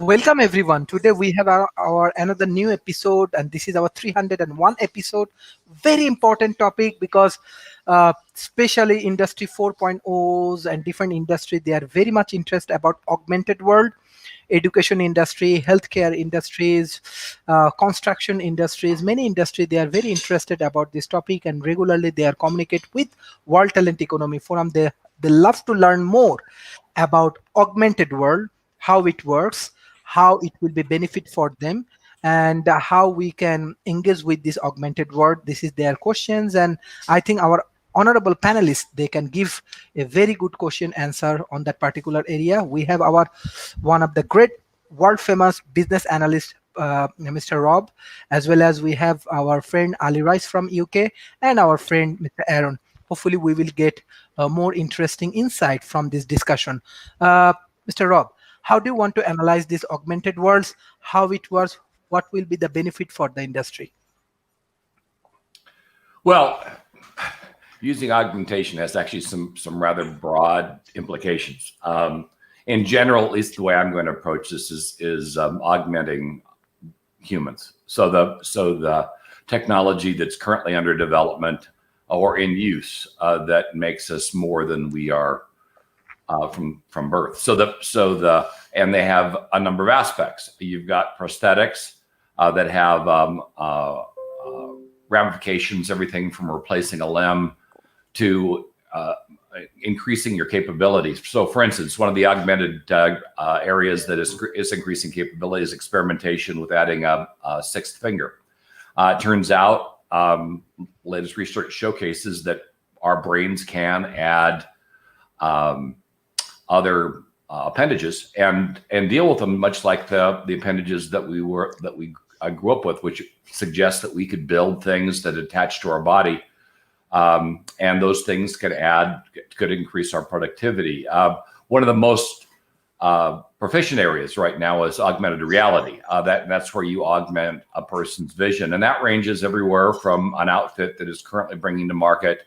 welcome everyone. Today we have our another new episode, and this is our 301 episode. Very important topic because, especially industry 4.0s and different industry, they are very much interested about augmented world, education industry, healthcare industries, construction industries. Many industry they are very interested about this topic, and regularly they are communicate with World Talent Economy Forum. They love to learn more about augmented world, how it works, how it will be benefit for them, and how we can engage with this augmented world. This is their questions, and I think our honorable panelists they can give a very good question answer on that particular area. We have our one of the great world famous business analyst, Mr. Rob, as well as we have our friend Ali Rice from UK and our friend Mr. Aaron. Hopefully we will get more interesting insight from this discussion. Mr. Rob, how do you want to analyze these augmented worlds, how it works, what will be the benefit for the industry? Well, using augmentation has actually some rather broad implications. In general, at least the way I'm going to approach this is augmenting humans. So the technology that's currently under development or in use that makes us more than we are from birth. And they have a number of aspects. You've got prosthetics that have ramifications, everything from replacing a limb to increasing your capabilities. So, for instance, one of the augmented areas that is increasing capability is experimentation with adding a sixth finger. It turns out, latest research showcases that our brains can add other appendages and deal with them much like the appendages that we grew up with, which suggests that we could build things that attach to our body, and those things could increase our productivity. One of the most proficient areas right now is augmented reality. That's where you augment a person's vision, and that ranges everywhere from an outfit that is currently bringing to market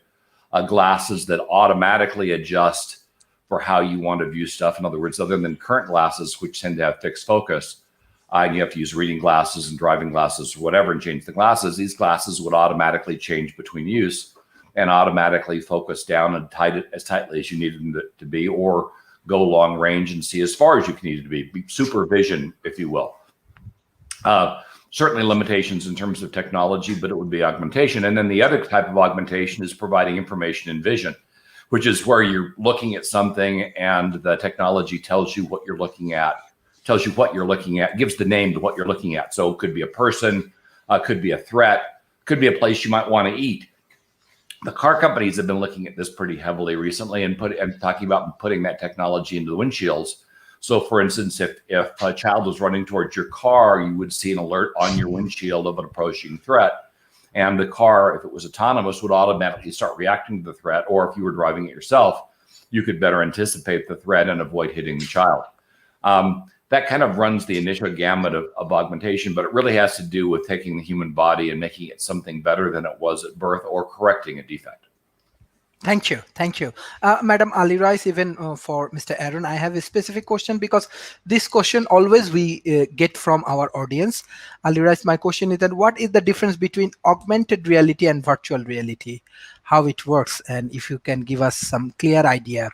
glasses that automatically adjust for how you want to view stuff. In other words, other than current glasses, which tend to have fixed focus, and you have to use reading glasses and driving glasses or whatever and change the glasses, these glasses would automatically change between use and automatically focus down and tight it as tightly as you needed them to be, or go long range and see as far as you need it to be supervision, if you will. Certainly limitations in terms of technology, but it would be augmentation. And then the other type of augmentation is providing information and vision, which is where you're looking at something and the technology tells you what you're looking at, gives the name to what you're looking at. So it could be a person, could be a threat, could be a place you might want to eat. The car companies have been looking at this pretty heavily recently and talking about putting that technology into the windshields. So for instance, if a child was running towards your car, you would see an alert on your windshield of an approaching threat. And the car, if it was autonomous, would automatically start reacting to the threat. Or if you were driving it yourself, you could better anticipate the threat and avoid hitting the child. That kind of runs the initial gamut of augmentation, but it really has to do with taking the human body and making it something better than it was at birth, or correcting a defect. Thank you. Madam Ali Rice, even for Mr. Aaron, I have a specific question, because this question always we get from our audience. Ali Rice, my question is that what is the difference between augmented reality and virtual reality? How it works, and if you can give us some clear idea.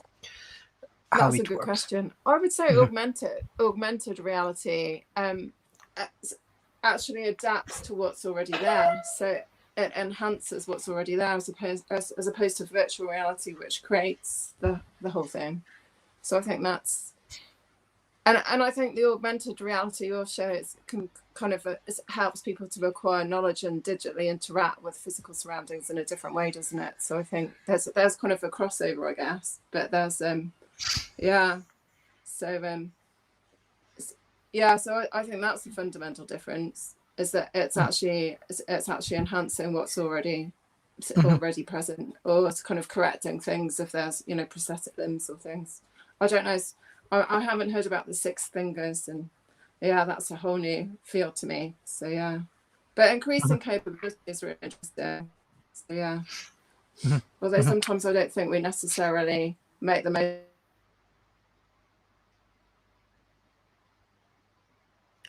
That's a good question. I would say augmented reality actually adapts to what's already there. So it enhances what's already there as opposed to virtual reality, which creates the whole thing. So I think that's, and I think the augmented reality also it helps people to acquire knowledge and digitally interact with physical surroundings in a different way, doesn't it? So I think there's kind of a crossover, I guess, but there's so I think that's the fundamental difference, is that it's actually enhancing what's already present, or it's kind of correcting things if there's prosthetic limbs or things. I don't know, I haven't heard about the six fingers, and that's a whole new field to me. So but increasing capability is really interesting. So although sometimes I don't think we necessarily make the most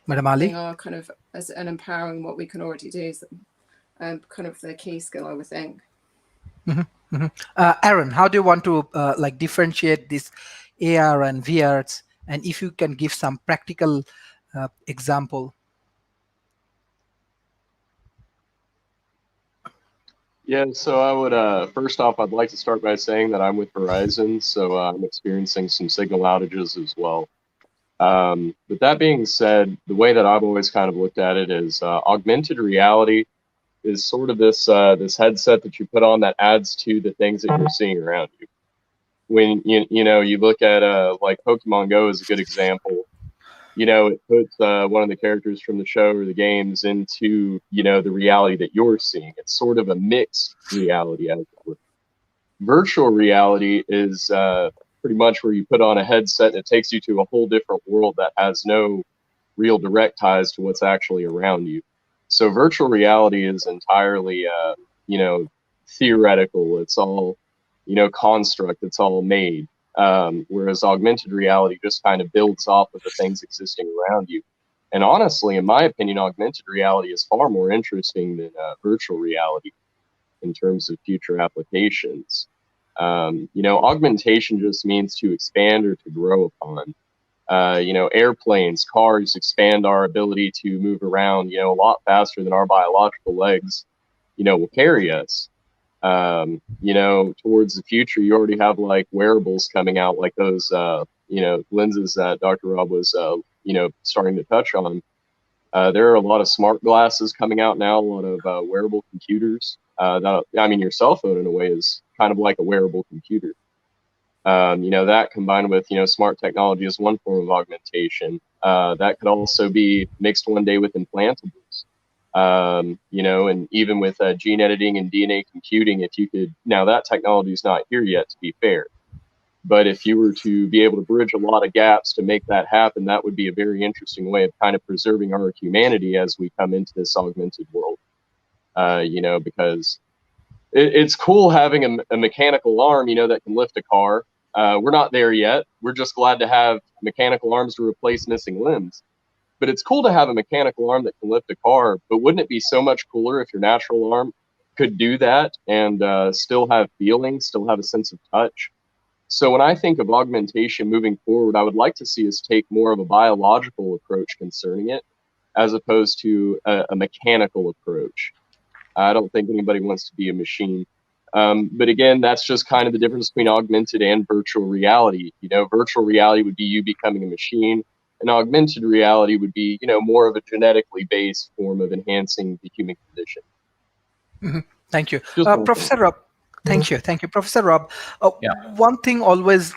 Madam Ali? Are kind of as and empowering what we can already do is kind of the key skill, I would think. Aaron, how do you want to like differentiate this AR and VRs? And if you can give some practical example. Yeah, so I would, first off, I'd like to start by saying that I'm with Verizon, so I'm experiencing some signal outages as well. But that being said, the way that I've always kind of looked at it is augmented reality is sort of this headset that you put on that adds to the things that you're seeing around you. When you look at like Pokemon Go is a good example. It puts one of the characters from the show or the games into the reality that you're seeing. It's sort of a mixed reality, as it were. Virtual reality is pretty much where you put on a headset and it takes you to a whole different world that has no real direct ties to what's actually around you. So virtual reality is entirely, theoretical. It's all, construct. It's all made. Whereas augmented reality just kind of builds off of the things existing around you. And honestly, in my opinion, augmented reality is far more interesting than virtual reality in terms of future applications. Augmentation just means to expand or to grow upon. Airplanes, cars expand our ability to move around, a lot faster than our biological legs, will carry us. Towards the future, you already have like wearables coming out, like those, lenses that Dr. Rob was, starting to touch on. There are a lot of smart glasses coming out now, a lot of wearable computers. Your cell phone in a way is kind of like a wearable computer. That combined with, smart technology is one form of augmentation. That could also be mixed one day with implantables. And even with gene editing and DNA computing, now that technology is not here yet, to be fair. But if you were to be able to bridge a lot of gaps to make that happen, that would be a very interesting way of kind of preserving our humanity as we come into this augmented world. Because it's cool having a mechanical arm, that can lift a car. We're not there yet. We're just glad to have mechanical arms to replace missing limbs. But it's cool to have a mechanical arm that can lift a car. But wouldn't it be so much cooler if your natural arm could do that and still have feeling, still have a sense of touch? So when I think of augmentation moving forward, I would like to see us take more of a biological approach concerning it, as opposed to a mechanical approach. I don't think anybody wants to be a machine. But again, that's just kind of the difference between augmented and virtual reality. Virtual reality would be you becoming a machine, and augmented reality would be, more of a genetically based form of enhancing the human condition. Mm-hmm. Thank you. Professor Rob. Thank you. Professor Rob. One thing always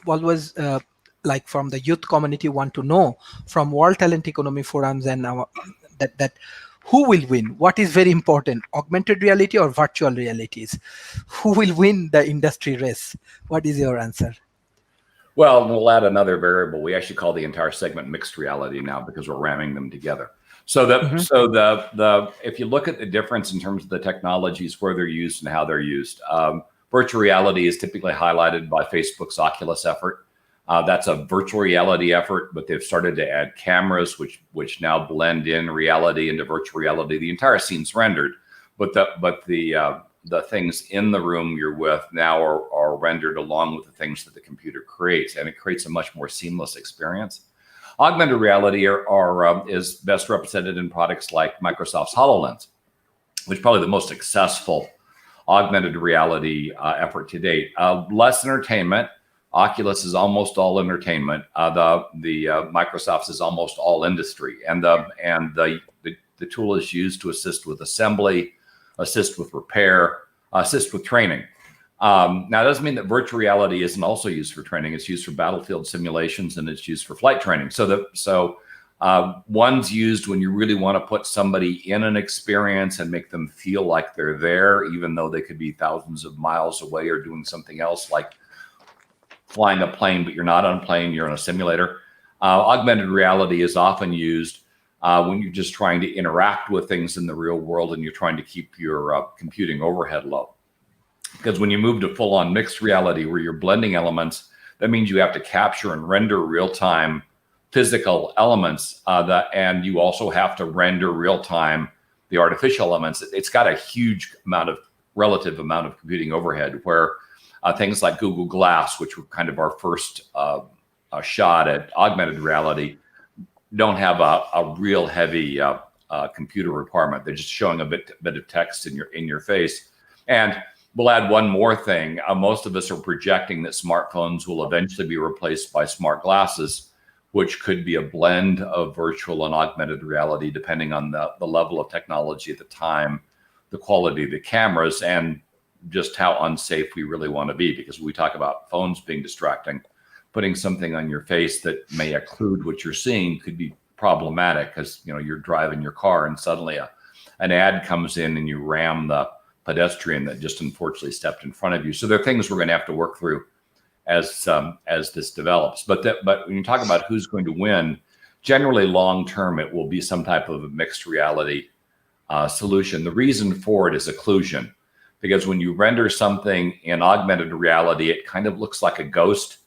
like from the youth community want to know from World Talent Economy Forums and that who will win? What is very important, augmented reality or virtual realities? Who will win the industry race? What is your answer? Well, we'll add another variable. We actually call the entire segment mixed reality now because we're ramming them together. So the if you look at the difference in terms of the technologies, where they're used and how they're used, virtual reality is typically highlighted by Facebook's Oculus effort. That's a virtual reality effort, but they've started to add cameras, which now blend in reality into virtual reality. The entire scene's rendered, but the things in the room you're with now are rendered along with the things that the computer creates, and it creates a much more seamless experience. Augmented reality is best represented in products like Microsoft's HoloLens, which is probably the most successful augmented reality effort to date. Less entertainment. Oculus is almost all entertainment. The Microsoft's is almost all industry, and the tool is used to assist with assembly, assist with repair, assist with training. Now, that doesn't mean that virtual reality isn't also used for training. It's used for battlefield simulations and it's used for flight training. So one's used when you really want to put somebody in an experience and make them feel like they're there, even though they could be thousands of miles away or doing something else, like flying a plane, but you're not on a plane, you're on a simulator. Augmented reality is often used when you're just trying to interact with things in the real world and you're trying to keep your computing overhead low. Because when you move to full-on mixed reality where you're blending elements, that means you have to capture and render real-time physical elements, and you also have to render real time the artificial elements. It's got a huge relative amount of computing overhead, where things like Google Glass, which were kind of our first shot at augmented reality, don't have a real heavy computer requirement. They're just showing a bit of text in your face. And we'll add one more thing. Most of us are projecting that smartphones will eventually be replaced by smart glasses, which could be a blend of virtual and augmented reality, depending on the level of technology at the time, the quality of the cameras, and just how unsafe we really want to be. Because when we talk about phones being distracting, putting something on your face that may occlude what you're seeing could be problematic, because you're driving your car and suddenly an ad comes in and you ram the pedestrian that just unfortunately stepped in front of you. So there are things we're going to have to work through as this develops. But when you talk about who's going to win, generally long term it will be some type of a mixed reality solution. The reason for it is occlusion, because when you render something in augmented reality, it kind of looks like a ghost.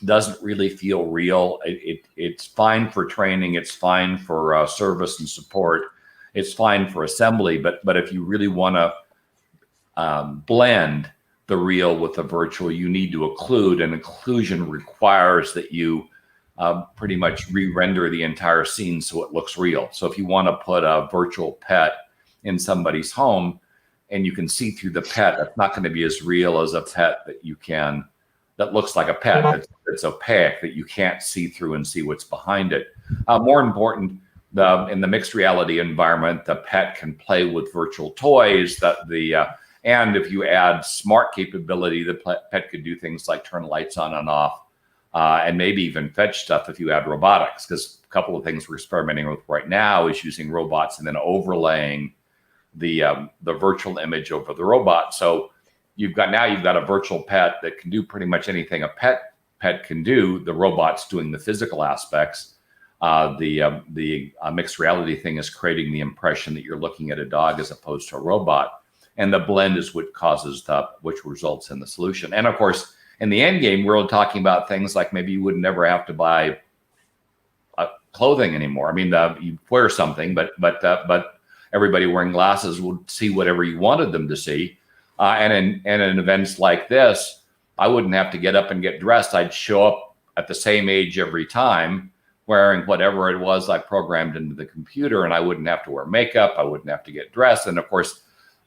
Doesn't really feel real. It's fine for training. It's fine for service and support. It's fine for assembly. But if you really want to blend the real with the virtual, you need to occlude, and occlusion requires that you pretty much re-render the entire scene so it looks real. So if you want to put a virtual pet in somebody's home and you can see through the pet, that's not going to be as real as a pet that looks like a pet that's opaque, that you can't see through and see what's behind it. More important, in the mixed reality environment, the pet can play with virtual toys. And if you add smart capability, the pet could do things like turn lights on and off, and maybe even fetch stuff if you add robotics. Because a couple of things we're experimenting with right now is using robots and then overlaying the virtual image over the robot. So you've got a virtual pet that can do pretty much anything a pet can do. The robot's doing the physical aspects. The mixed reality thing is creating the impression that you're looking at a dog as opposed to a robot. And the blend is what which results in the solution. And of course, in the end game, we're talking about things like maybe you would never have to buy clothing anymore. I mean, you wear something, but everybody wearing glasses would see whatever you wanted them to see. And in events like this, I wouldn't have to get up and get dressed. I'd show up at the same age every time, wearing whatever it was I programmed into the computer, and I wouldn't have to wear makeup. I wouldn't have to get dressed. And of course,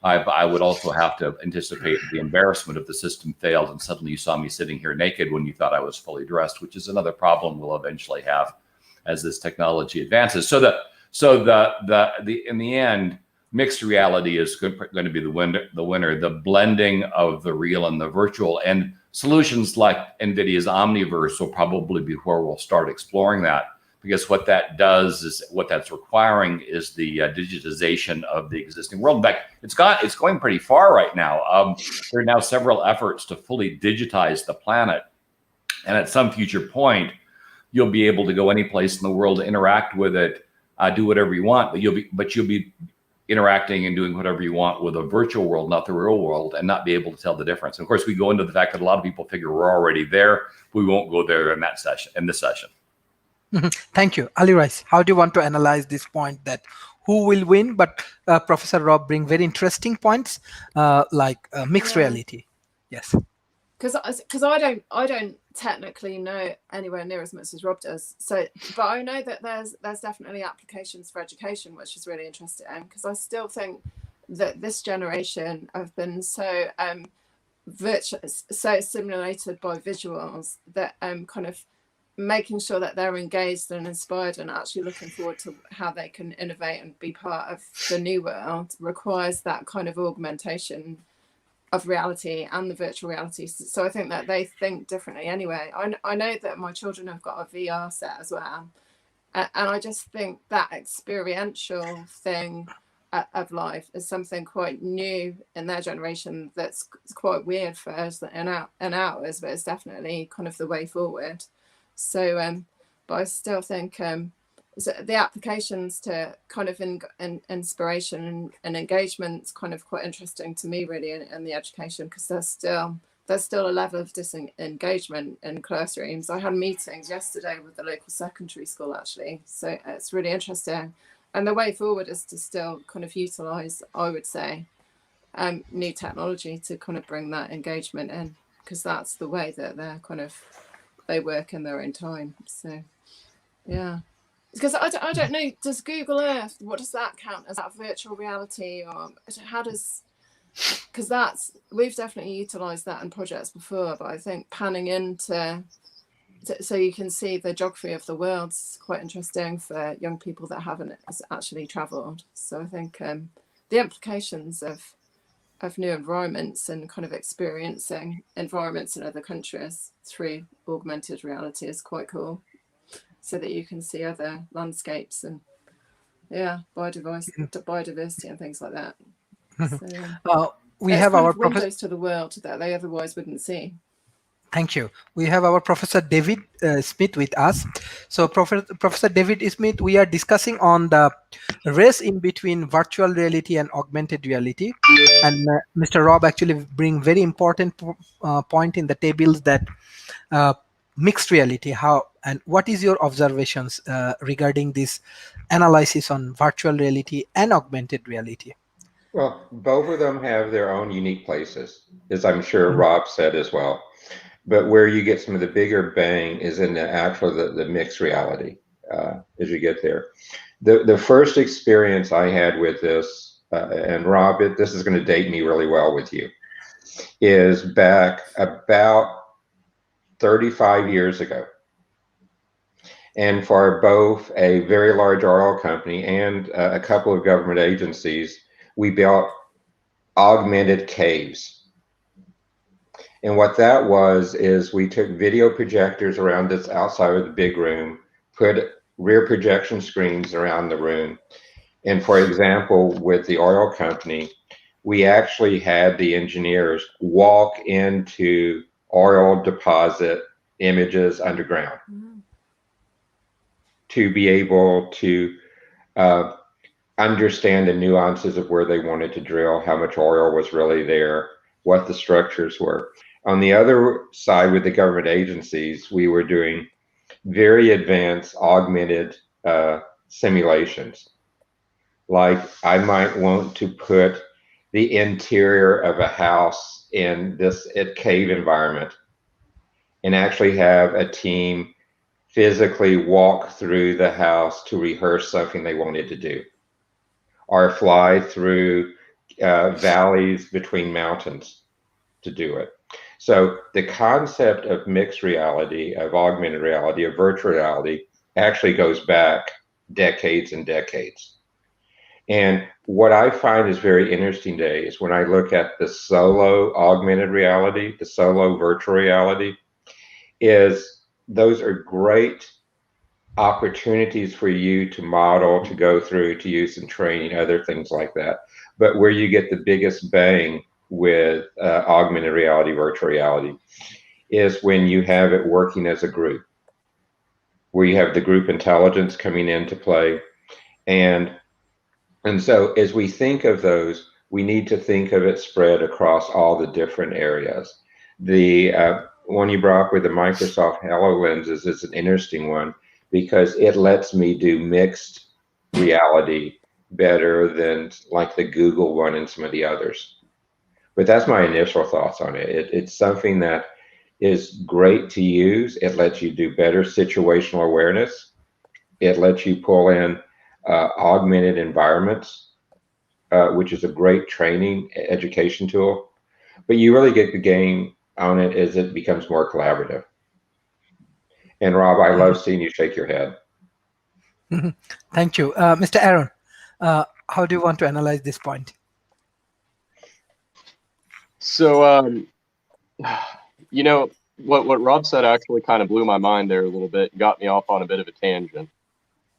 I would also have to anticipate the embarrassment if the system failed and suddenly you saw me sitting here naked when you thought I was fully dressed, which is another problem we'll eventually have as this technology advances. So in the end, mixed reality is going to be the winner. The blending of the real and the virtual, and solutions like NVIDIA's Omniverse will probably be where we'll start exploring that. Because what that's requiring is the digitization of the existing world. In fact, it's going pretty far right now. There are now several efforts to fully digitize the planet, and at some future point, you'll be able to go any place in the world, interact with it, do whatever you want. But you'll be interacting and doing whatever you want with a virtual world, not the real world, and not be able to tell the difference. And of course, we go into the fact that a lot of people figure we're already there. We won't go there in this session. Thank you. Ali Rice, how do you want to analyze this point that who will win? But Professor Rob bring very interesting points like mixed reality. Yes. Because I don't technically know anywhere near as much as Rob does. So, but I know that there's definitely applications for education, which is really interesting. Because I still think that this generation have been so stimulated by visuals that kind of making sure that they're engaged and inspired and actually looking forward to how they can innovate and be part of the new world requires that kind of augmentation of reality and the virtual reality. So I think that they think differently anyway. I know that my children have got a VR set as well. And I just think that experiential thing of life is something quite new in their generation that's quite weird for us and ours, but it's definitely kind of the way forward. So, but I still think so the applications to kind of inspiration and engagement is kind of quite interesting to me, really, in the education, because there's still there's still a level of disengagement in classrooms. I had meetings yesterday with the local secondary school, actually, so it's really interesting. And the way forward is to still kind of utilise, I would say, new technology to kind of bring that engagement in, because that's the way that they work in their own time. So, yeah. Because I don't know, does Google Earth, what does that count as? That virtual reality, or how does, because we've definitely utilised that in projects before, but I think panning into, so you can see the geography of the world is quite interesting for young people that haven't actually travelled. So I think the implications of new environments and kind of experiencing environments in other countries through augmented reality is quite cool, so that you can see other landscapes and biodiversity and things like that. So we it's have kind our of windows to the world that they otherwise wouldn't see. Thank you. We have our Professor David Smith with us. So Professor David Smith, we are discussing on the race in between virtual reality and augmented reality. And Mr. Rob actually bring very important point in the tables, that mixed reality. How and what is your observations regarding this analysis on virtual reality and augmented reality? Well, both of them have their own unique places, as I'm sure Rob said as well. But where you get some of the bigger bang is in the mixed reality as you get there. The first experience I had with this, and Rob, this is going to date me really well with you, is back about 35 years ago. And for both a very large oil company and a couple of government agencies, we built augmented caves. And what that was is we took video projectors around this outside of the big room, put rear projection screens around the room. And for example, with the oil company, we actually had the engineers walk into oil deposit images underground to be able to understand the nuances of where they wanted to drill, how much oil was really there, what the structures were. On the other side, with the government agencies, we were doing very advanced augmented simulations. Like I might want to put the interior of a house in this cave environment and actually have a team physically walk through the house to rehearse something they wanted to do, or fly through valleys between mountains to do it. So the concept of mixed reality, of augmented reality, of virtual reality actually goes back decades and decades. And what I find is very interesting today is when I look at the solo augmented reality, the solo virtual reality, is those are great opportunities for you to model, to go through, to use in training, other things like that. But where you get the biggest bang with augmented reality, virtual reality, is when you have it working as a group, where you have the group intelligence coming into play. And so as we think of those, we need to think of it spread across all the different areas. The one you brought up with the Microsoft HoloLenses is an interesting one, because it lets me do mixed reality better than like the Google one and some of the others. But that's my initial thoughts on it. It's something that is great to use. It lets you do better situational awareness. It lets you pull in augmented environments, which is a great training education tool. But you really get the game on it as it becomes more collaborative. And Rob, I love seeing you shake your head. Thank you. Mr. Aaron, how do you want to analyze this point? So, you know, what Rob said actually kind of blew my mind there a little bit, and got me off on a bit of a tangent.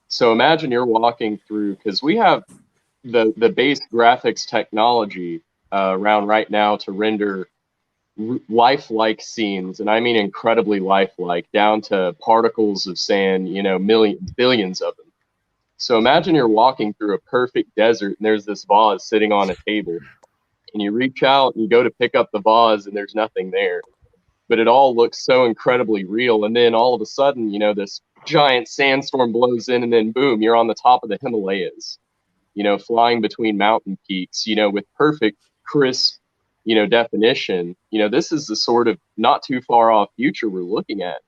So imagine you're walking through, because we have the base graphics technology around right now to render lifelike scenes, and I mean incredibly lifelike, down to particles of sand, you know, billions of them. So imagine you're walking through a perfect desert and there's this vase sitting on a table, and you reach out and you go to pick up the vase and there's nothing there. But it all looks so incredibly real. And then all of a sudden, you know, this giant sandstorm blows in, and then boom, you're on the top of the Himalayas, you know, flying between mountain peaks, you know, with perfect, crisp, you know, definition. You know, this is the sort of not too far off future we're looking at.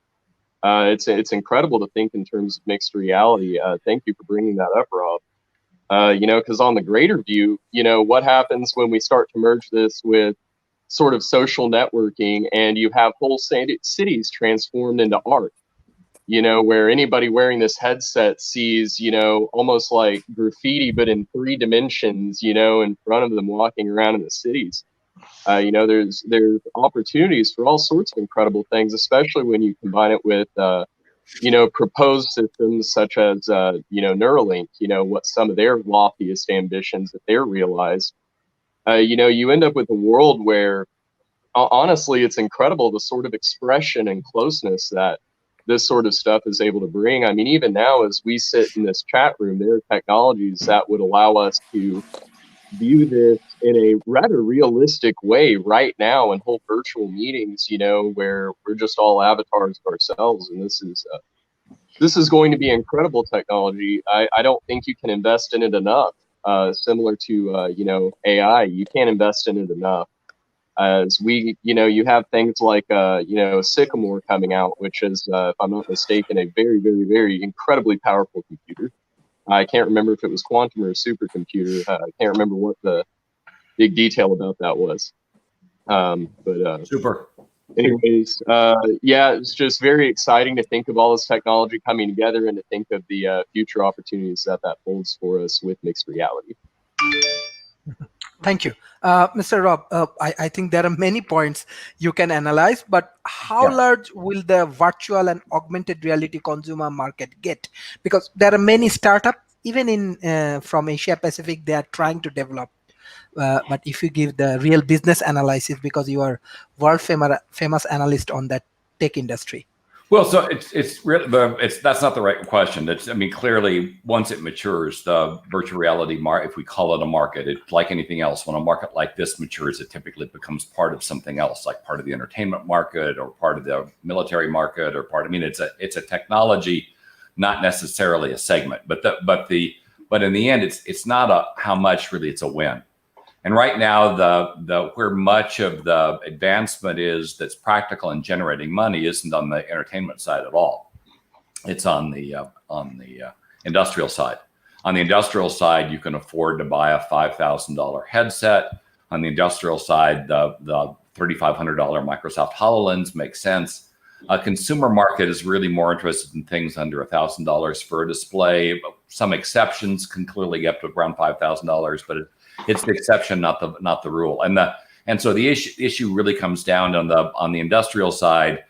It's incredible to think in terms of mixed reality. Thank you for bringing that up, Rob. You know, because on the greater view, you know, what happens when we start to merge this with sort of social networking, and you have whole cities transformed into art, you know, where anybody wearing this headset sees, you know, almost like graffiti, but in 3 dimensions, you know, in front of them walking around in the cities. You know, there's opportunities for all sorts of incredible things, especially when you combine it with, you know, proposed systems such as, you know, Neuralink, you know, what some of their loftiest ambitions that they're realized. You know, you end up with a world where, honestly, it's incredible the sort of expression and closeness that this sort of stuff is able to bring. I mean, even now, as we sit in this chat room, there are technologies that would allow us to view this in a rather realistic way right now and hold virtual meetings, you know, where we're just all avatars of ourselves. And this is going to be incredible technology. I don't think you can invest in it enough. Similar to, you know, AI, you can't invest in it enough. As we, you know, you have things like, you know, Sycamore coming out, which is, if I'm not mistaken, a very, very, very incredibly powerful computer. I can't remember if it was quantum or a supercomputer. I can't remember what the big detail about that was. But Super. anyways, yeah, it's just very exciting to think of all this technology coming together and to think of the future opportunities that holds for us with mixed reality. Thank you. Mr. Rob, I think there are many points you can analyze, but how large will the virtual and augmented reality consumer market get? Because there are many startups, even in from Asia Pacific, they are trying to develop. But if you give the real business analysis, because you are world famous analyst on that tech industry. Well, so it's really that's not the right question. I mean, clearly, once it matures, the virtual reality market, if we call it a market, it's like anything else. When a market like this matures, it typically becomes part of something else, like part of the entertainment market or part of the military market or part. I mean, it's a technology, not necessarily a segment. But in the end, it's not a how much really. It's a when. And right now, the where much of the advancement is that's practical and generating money isn't on the entertainment side at all. It's on the industrial side. On the industrial side, you can afford to buy a $5,000 headset. On the industrial side, the $3,500 Microsoft HoloLens makes sense. A consumer market is really more interested in things under $1,000 for a display. Some exceptions can clearly get up to around $5,000, but it's the exception, not the rule. And so the issue really comes down on the industrial side,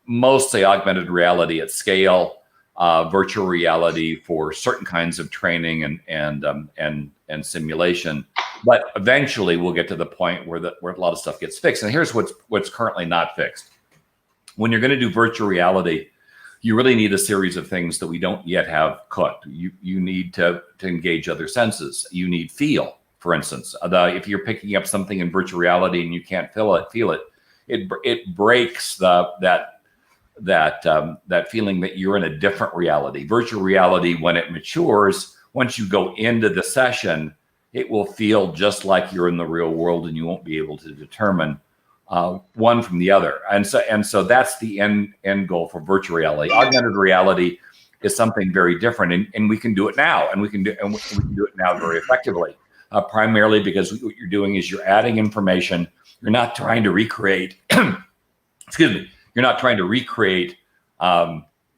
mostly augmented reality at scale, virtual reality for certain kinds of training and simulation. But eventually we'll get to the point where a lot of stuff gets fixed. And here's what's currently not fixed. When you're going to do virtual reality, you really need a series of things that we don't yet have cooked. You need to engage other senses. You need feel, for instance. If you're picking up something in virtual reality and you can't feel it breaks that feeling that you're in a different reality. Virtual reality, when it matures, once you go into the session, it will feel just like you're in the real world, and you won't be able to determine one from the other. And so that's the end goal for virtual reality. Augmented reality is something very different, and we can do it now, and we can do it now very effectively. Primarily because what you're doing is you're adding information. You're not trying to recreate. Excuse me. You're not trying to recreate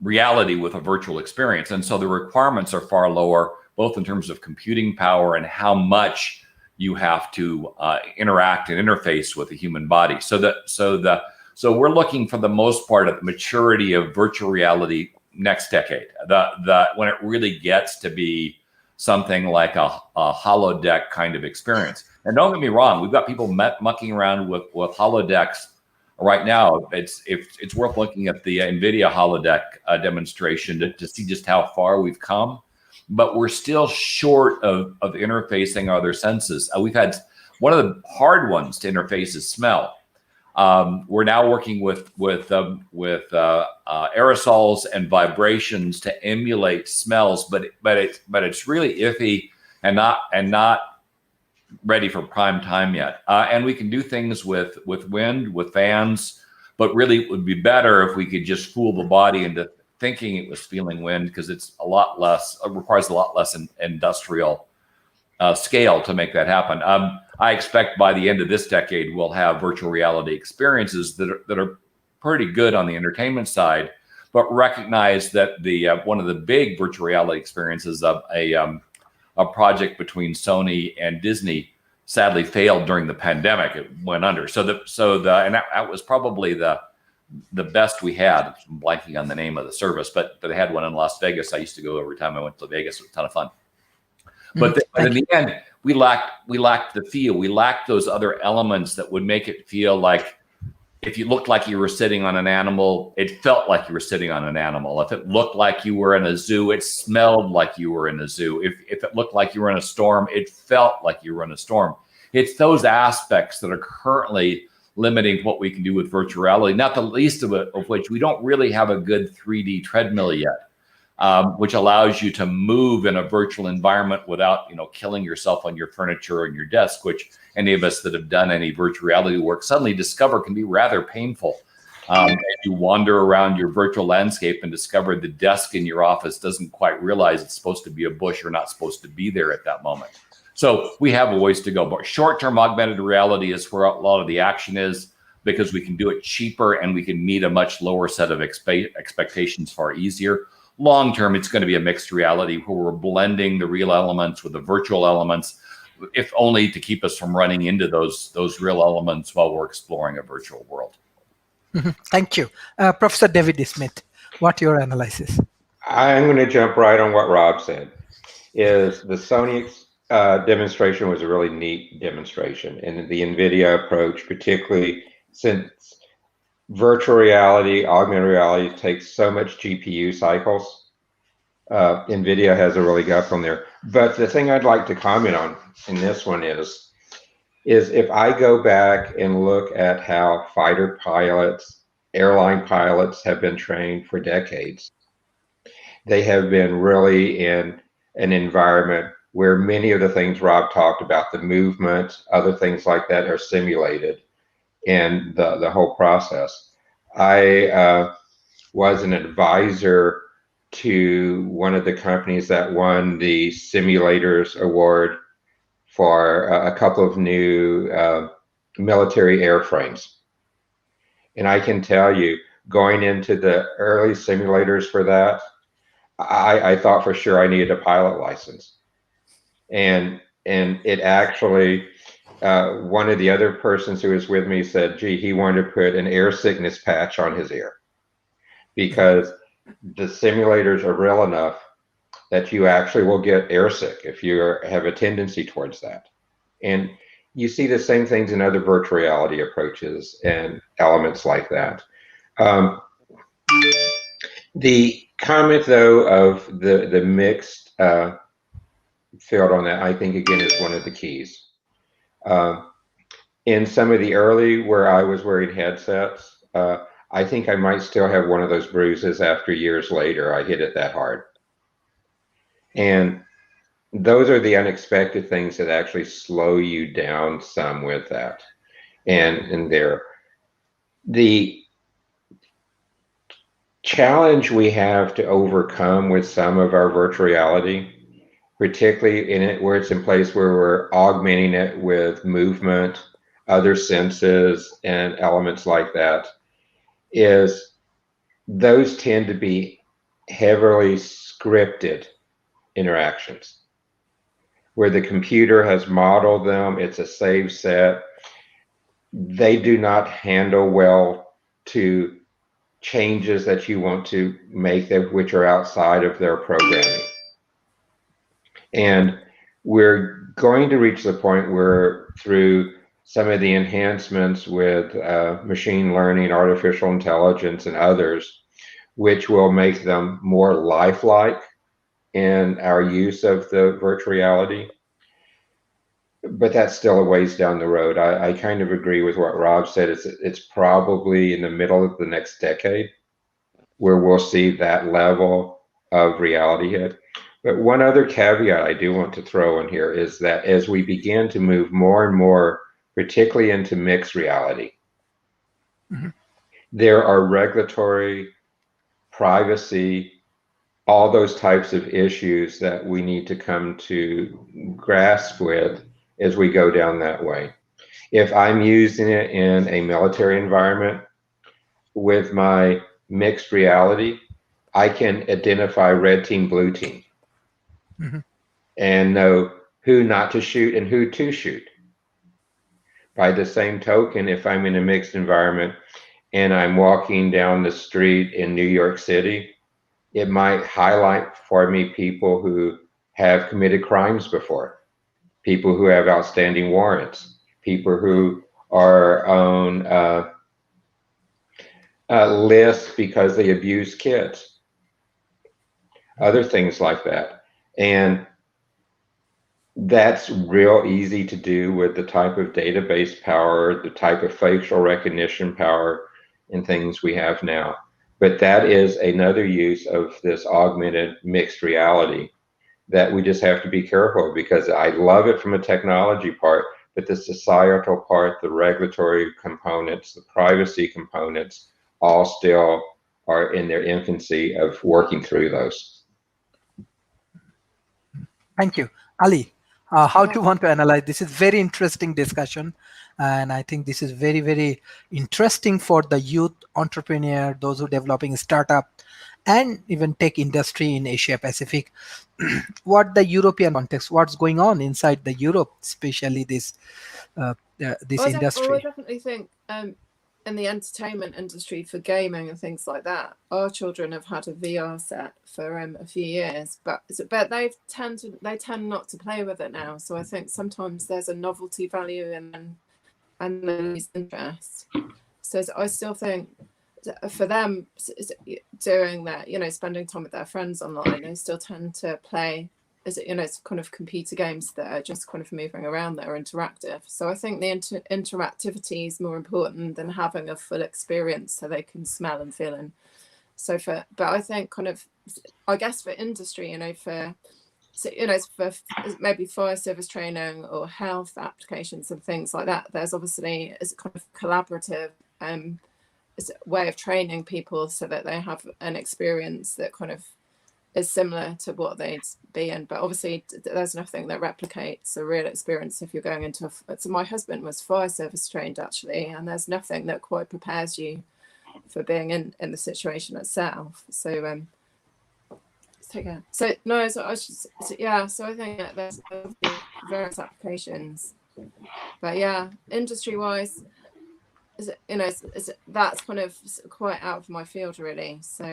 reality with a virtual experience, and so the requirements are far lower, both in terms of computing power and how much you have to interact and interface with the human body. So we're looking for the most part at the maturity of virtual reality next decade. When it really gets to be something like a holodeck kind of experience. And don't get me wrong, we've got people mucking around with holodecks right now. It's worth looking at the NVIDIA holodeck demonstration to see just how far we've come. But we're still short of interfacing other senses. One of the hard ones to interface is smell. We're now working with aerosols and vibrations to emulate smells, but it's really iffy and not ready for prime time yet. And we can do things with wind, with fans, but really it would be better if we could just fool the body into thinking it was feeling wind, because it's a lot less, requires a lot less industrial scale to make that happen. I expect by the end of this decade, we'll have virtual reality experiences that are pretty good on the entertainment side, but recognize that the one of the big virtual reality experiences of a project between Sony and Disney sadly failed during the pandemic. It went under. And that was probably the best we had. I'm blanking on the name of the service, but they had one in Las Vegas. I used to go every time I went to Vegas. It was a ton of fun. But in the end, we lacked the feel. We lacked those other elements that would make it feel like if you looked like you were sitting on an animal, it felt like you were sitting on an animal. If it looked like you were in a zoo, it smelled like you were in a zoo. If it looked like you were in a storm, it felt like you were in a storm. It's those aspects that are currently limiting what we can do with virtual reality, not the least of which we don't really have a good 3D treadmill yet, which allows you to move in a virtual environment without, killing yourself on your furniture or your desk, which any of us that have done any virtual reality work suddenly discover can be rather painful. As you wander around your virtual landscape and discover the desk in your office doesn't quite realize it's supposed to be a bush or not supposed to be there at that moment. So we have a ways to go, but short-term augmented reality is where a lot of the action is, because we can do it cheaper and we can meet a much lower set of expectations far easier. Long-term, it's going to be a mixed reality where we're blending the real elements with the virtual elements, if only to keep us from running into those real elements while we're exploring a virtual world. Thank you. Professor David Smith, what your analysis? I'm going to jump right on what Rob said. Is the Sony demonstration was a really neat demonstration, and the NVIDIA approach, particularly since virtual reality, augmented reality takes so much GPU cycles. NVIDIA has a really good up on there. But the thing I'd like to comment on in this one is if I go back and look at how fighter pilots, airline pilots have been trained for decades, they have been really in an environment where many of the things Rob talked about, the movement, other things like that, are simulated in the whole process. I was an advisor to one of the companies that won the Simulators Award for a couple of new military airframes. And I can tell you, going into the early simulators for that, I thought for sure I needed a pilot license. And it actually, one of the other persons who was with me said, gee, he wanted to put an air sickness patch on his ear, because the simulators are real enough that you actually will get airsick if you have a tendency towards that. And you see the same things in other virtual reality approaches and elements like that. The comment, though, of the mixed field on that, I think, again, is one of the keys. In some of the early where I was wearing headsets, I think I might still have one of those bruises after years later. I hit it that hard. And those are the unexpected things that actually slow you down some with that. And the challenge we have to overcome with some of our virtual reality, particularly in it where it's in place where we're augmenting it with movement, other senses, and elements like that, is those tend to be heavily scripted interactions where the computer has modeled them. It's a save set. They do not handle well to changes that you want to make that which are outside of their programming. And we're going to reach the point where through some of the enhancements with machine learning, artificial intelligence, and others, which will make them more lifelike in our use of the virtual reality, but that's still a ways down the road. I kind of agree with what Rob said. It's probably in the middle of the next decade where we'll see that level of reality hit. But one other caveat I do want to throw in here is that as we begin to move more and more, particularly into mixed reality, there are regulatory, privacy, all those types of issues that we need to come to grasp with as we go down that way. If I'm using it in a military environment with my mixed reality, I can identify red team, blue team, and know who not to shoot and who to shoot. By the same token, if I'm in a mixed environment and I'm walking down the street in New York City, it might highlight for me people who have committed crimes before, people who have outstanding warrants, people who are on lists because they abuse kids, other things like that. And that's real easy to do with the type of database power, the type of facial recognition power and things we have now. But that is another use of this augmented mixed reality that we just have to be careful, because I love it from a technology part, but the societal part, the regulatory components, the privacy components, all still are in their infancy of working through those. Thank you. Ali, how do you want to analyze? This is very interesting discussion. And I think this is very, very interesting for the youth entrepreneur, those who are developing startup and even tech industry in Asia Pacific. What the European context, what's going on inside the Europe, especially this industry. I definitely think in the entertainment industry for gaming and things like that, our children have had a VR set for a few years, but they tend not to play with it now. So I think sometimes there's a novelty value and they lose interest. So I still think for them doing that, spending time with their friends online, they still tend to play it's kind of computer games that are just kind of moving around that are interactive. So I think the interactivity is more important than having a full experience so they can smell and feel. And so but I think I guess for industry, for maybe fire service training or health applications and things like that, there's obviously it's kind of collaborative way of training people so that they have an experience that kind of is similar to what they'd be in. But obviously there's nothing that replicates a real experience if you're going into so my husband was fire service trained actually, and there's nothing that quite prepares you for being in the situation itself. So so I think that there's various applications, but yeah, industry wise, that's kind of quite out of my field really. So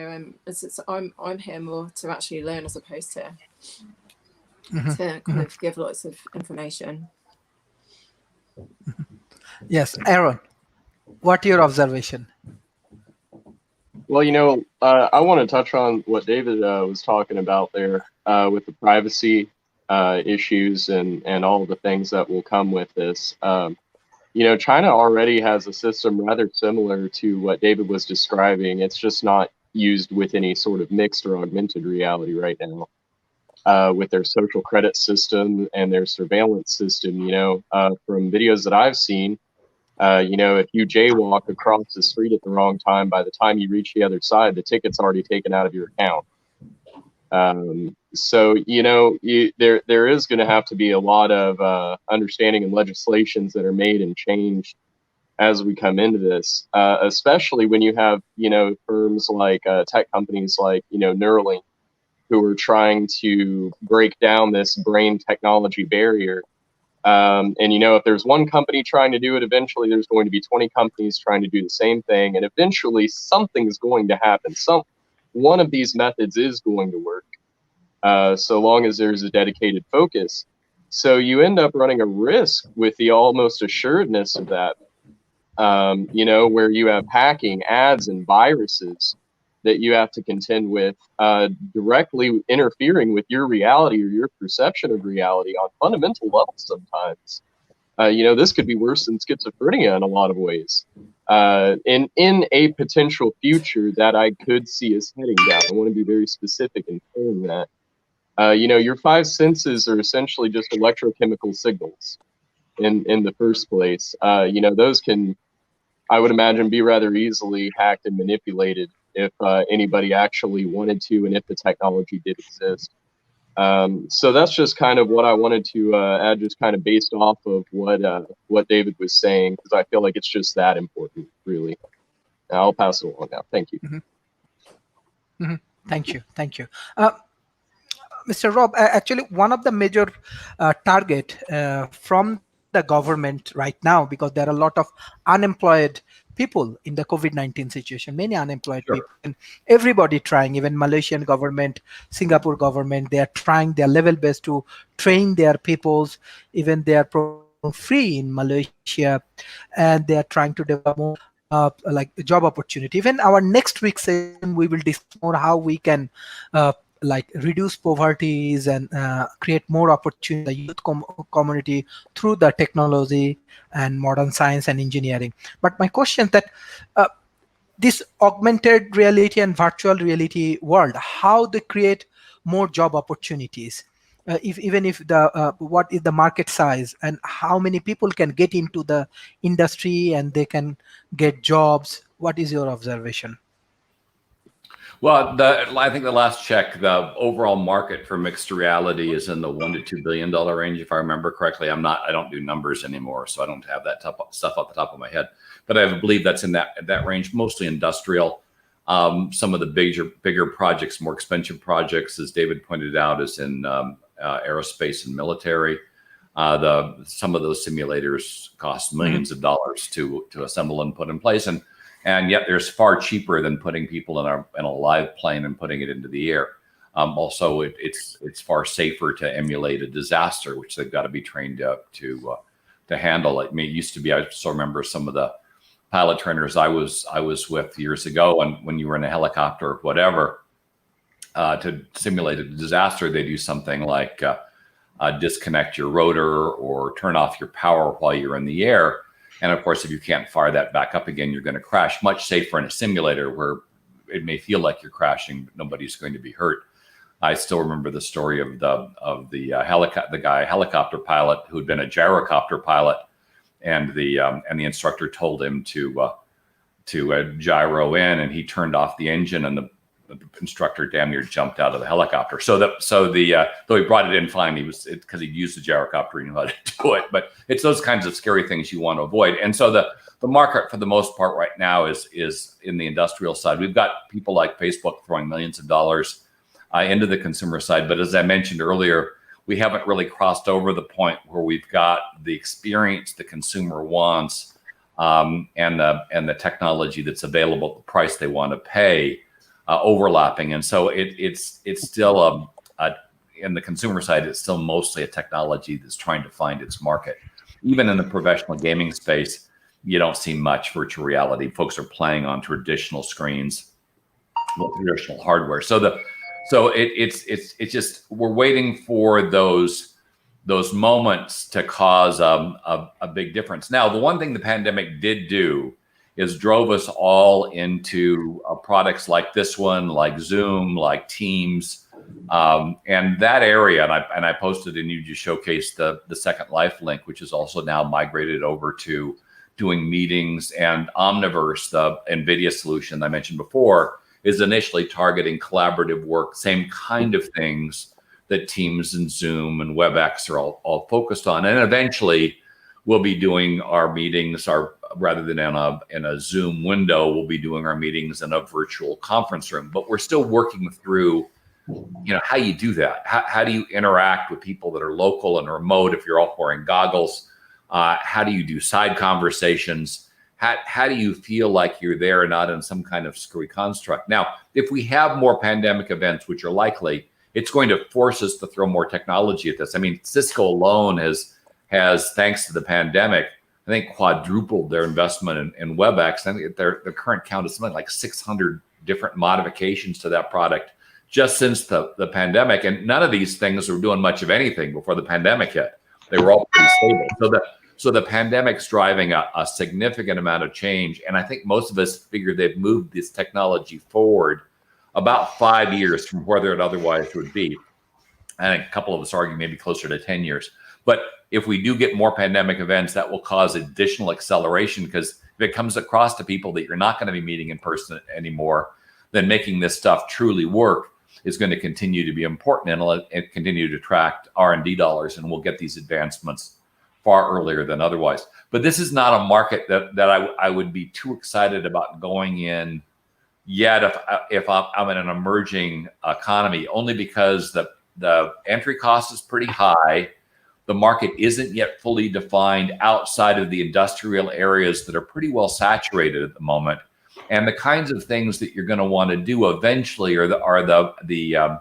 I'm here more to actually learn as opposed to kind of give lots of information. Yes, Aaron, what your observation? Well, I want to touch on what David was talking about there with the privacy issues and all the things that will come with this. China already has a system rather similar to what David was describing. It's just not used with any sort of mixed or augmented reality right now. With their social credit system and their surveillance system, from videos that I've seen, if you jaywalk across the street at the wrong time, by the time you reach the other side, the ticket's already taken out of your account. So there is going to have to be a lot of understanding and legislations that are made and changed as we come into this, especially when you have firms like tech companies like Neuralink, who are trying to break down this brain technology barrier. And if there's one company trying to do it, eventually there's going to be 20 companies trying to do the same thing, and eventually something's going to happen. One of these methods is going to work, so long as there's a dedicated focus. So you end up running a risk with the almost assuredness of that, where you have hacking, ads, and viruses that you have to contend with directly interfering with your reality or your perception of reality on fundamental levels sometimes. This could be worse than schizophrenia in a lot of ways. In a potential future that I could see us heading down, I want to be very specific in saying that. Your five senses are essentially just electrochemical signals in the first place. Those can, I would imagine, be rather easily hacked and manipulated if anybody actually wanted to, and if the technology did exist. So that's just kind of what I wanted to add, just kind of based off of what David was saying, because I feel like it's just that important, really. I'll pass it along now. Thank you. Thank you. Mr. Rob, actually, one of the major target from the government right now, because there are a lot of unemployed people in the COVID-19 situation, many unemployed people, and everybody trying, even Malaysian government, Singapore government, they are trying their level best to train their peoples, even they are free in Malaysia, and they are trying to develop more like job opportunity. Even our next week session, we will discuss more how we can like reduce poverties and create more opportunity in the youth community through the technology and modern science and engineering. But my question that this augmented reality and virtual reality world, how they create more job opportunities? Even if the what is the market size and how many people can get into the industry and they can get jobs? What is your observation? Well, I think the last check, the overall market for mixed reality is in the $1 to $2 billion range, if I remember correctly. I don't do numbers anymore, so I don't have that stuff off the top of my head. But I believe that's in that range, mostly industrial. Some of the bigger projects, more expensive projects, as David pointed out, is in aerospace and military. Some of those simulators cost millions of dollars to assemble and put in place, and yet there's far cheaper than putting people in a live plane and putting it into the air. Also, it's far safer to emulate a disaster, which they've got to be trained to handle. I mean, it used to be. I still remember some of the pilot trainers I was with years ago, and when you were in a helicopter or whatever, to simulate a disaster, they do something like disconnect your rotor or turn off your power while you're in the air. And of course, if you can't fire that back up again, you're going to crash. Much safer in a simulator where it may feel like you're crashing, but nobody's going to be hurt. I still remember the story of the helicopter pilot who'd been a gyrocopter pilot, and the instructor told him to gyro in, and he turned off the engine, and the instructor damn near jumped out of the helicopter. So though he brought it in fine, because he'd used the gyrocopter, he knew how to do it. But it's those kinds of scary things you want to avoid. And so the market for the most part right now is in the industrial side. We've got people like Facebook throwing millions of dollars into the consumer side. But as I mentioned earlier, we haven't really crossed over the point where we've got the experience the consumer wants and the technology that's available at the price they want to pay. Overlapping, and so it's still in the consumer side, it's still mostly a technology that's trying to find its market. Even in the professional gaming space, you don't see much virtual reality. Folks are playing on traditional screens with traditional hardware. So it's just, we're waiting for those moments to cause a big difference. Now, the one thing the pandemic did do is drove us all into products like this one, like Zoom, like Teams, and that area. And I posted, and you just showcased the Second Life link, which is also now migrated over to doing meetings. And Omniverse, the NVIDIA solution I mentioned before, is initially targeting collaborative work, same kind of things that Teams and Zoom and WebEx are all focused on. And eventually, we'll be doing our meetings, rather than in a Zoom window, we'll be doing our meetings in a virtual conference room. But we're still working through, how you do that. How do you interact with people that are local and remote if you're all wearing goggles? How do you do side conversations? How do you feel like you're there and not in some kind of screwy construct? Now, if we have more pandemic events, which are likely, it's going to force us to throw more technology at this. I mean, Cisco alone has, thanks to the pandemic, I think quadrupled their investment in WebEx. I think their current count is something like $600 different modifications to that product just since the pandemic. And none of these things were doing much of anything before the pandemic hit. They were all pretty stable. So the pandemic's driving a significant amount of change. And I think most of us figure they've moved this technology forward about 5 years from where it otherwise would be. And a couple of us argue maybe closer to 10 years. But if we do get more pandemic events, that will cause additional acceleration, because if it comes across to people that you're not going to be meeting in person anymore, then making this stuff truly work is going to continue to be important, and it'll continue to attract R&D dollars, and we'll get these advancements far earlier than otherwise. But this is not a market that I would be too excited about going in yet if I'm in an emerging economy, only because the entry cost is pretty high. The market isn't yet fully defined outside of the industrial areas that are pretty well saturated at the moment. And the kinds of things that you're going to want to do eventually are the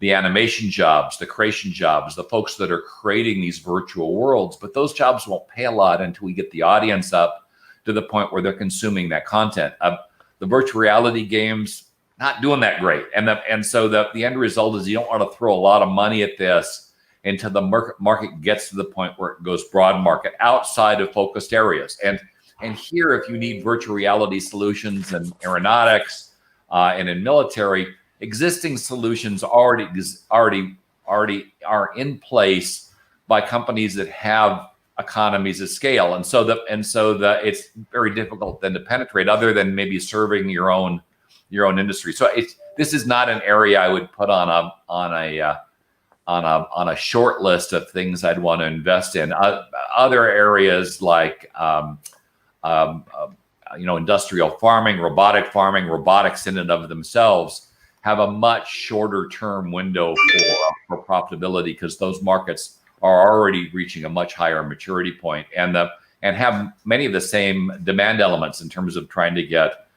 animation jobs, the creation jobs, the folks that are creating these virtual worlds. But those jobs won't pay a lot until we get the audience up to the point where they're consuming that content. The virtual reality games, not doing that great. And so the end result is you don't want to throw a lot of money at this until the market gets to the point where it goes broad market outside of focused areas. And here, if you need virtual reality solutions in aeronautics and in military, existing solutions already are in place by companies that have economies of scale. And so it's very difficult then to penetrate, other than maybe serving your own industry. So this is not an area I would put on a short list of things I'd want to invest in. Other areas like industrial farming, robotics in and of themselves have a much shorter term window for profitability, because those markets are already reaching a much higher maturity point and have many of the same demand elements in terms of trying to get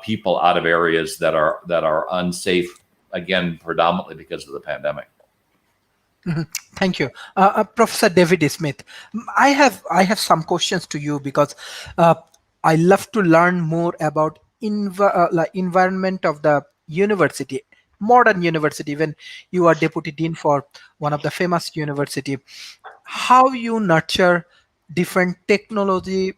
people out of areas that are unsafe, again, predominantly because of the pandemic. Mhm. Thank you, Professor David Smith. I have some questions to you, because I love to learn more about environment of the university, modern university. When you are deputy dean for one of the famous university, how you nurture different technology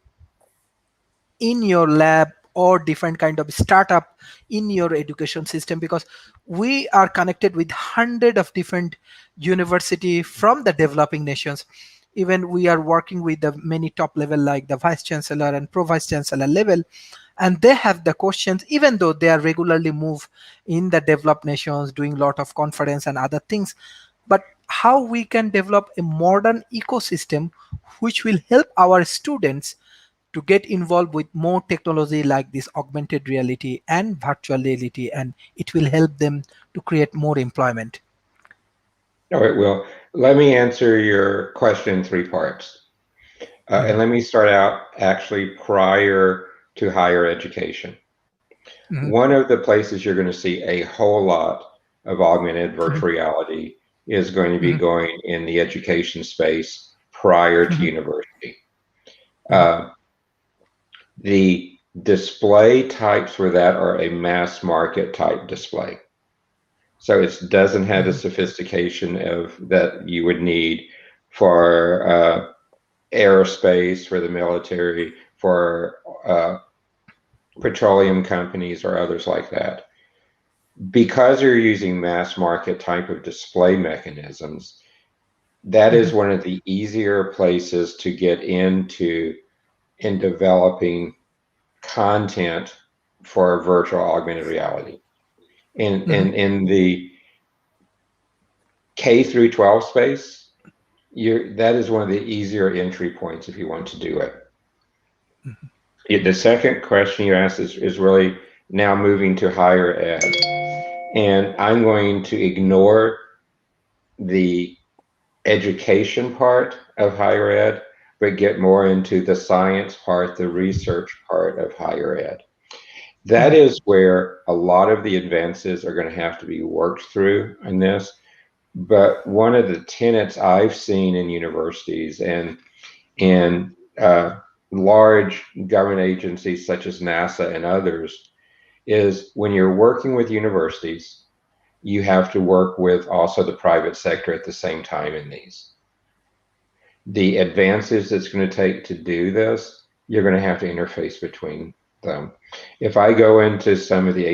in your lab or different kind of startup in your education system, because we are connected with hundreds of different university from the developing nations. Even we are working with the many top level, like the vice chancellor and pro vice chancellor level, and they have the questions, even though they are regularly move in the developed nations, doing lot of conference and other things. But how we can develop a modern ecosystem which will help our students to get involved with more technology like this augmented reality and virtual reality, and it will help them to create more employment. No, it will. Let me answer your question in 3 parts. And let me start out actually prior to higher education. One of the places you're going to see a whole lot of augmented virtual reality is going to be going in the education space prior to university. The display types for that are a mass market type display. So it doesn't have the sophistication that you would need for aerospace, for the military, for petroleum companies or others like that. Because you're using mass market type of display mechanisms, that is one of the easier places to get into in developing content for virtual augmented reality. In the K through 12 space, that is one of the easier entry points if you want to do it. The second question you asked is really now moving to higher ed. And I'm going to ignore the education part of higher ed, but get more into the science part, the research part of higher ed. That is where a lot of the advances are going to have to be worked through in this. But one of the tenets I've seen in universities and in large government agencies such as NASA and others is when you're working with universities, you have to work with also the private sector at the same time in these. The advances it's going to take to do this, you're going to have to interface between them. If I go into some of the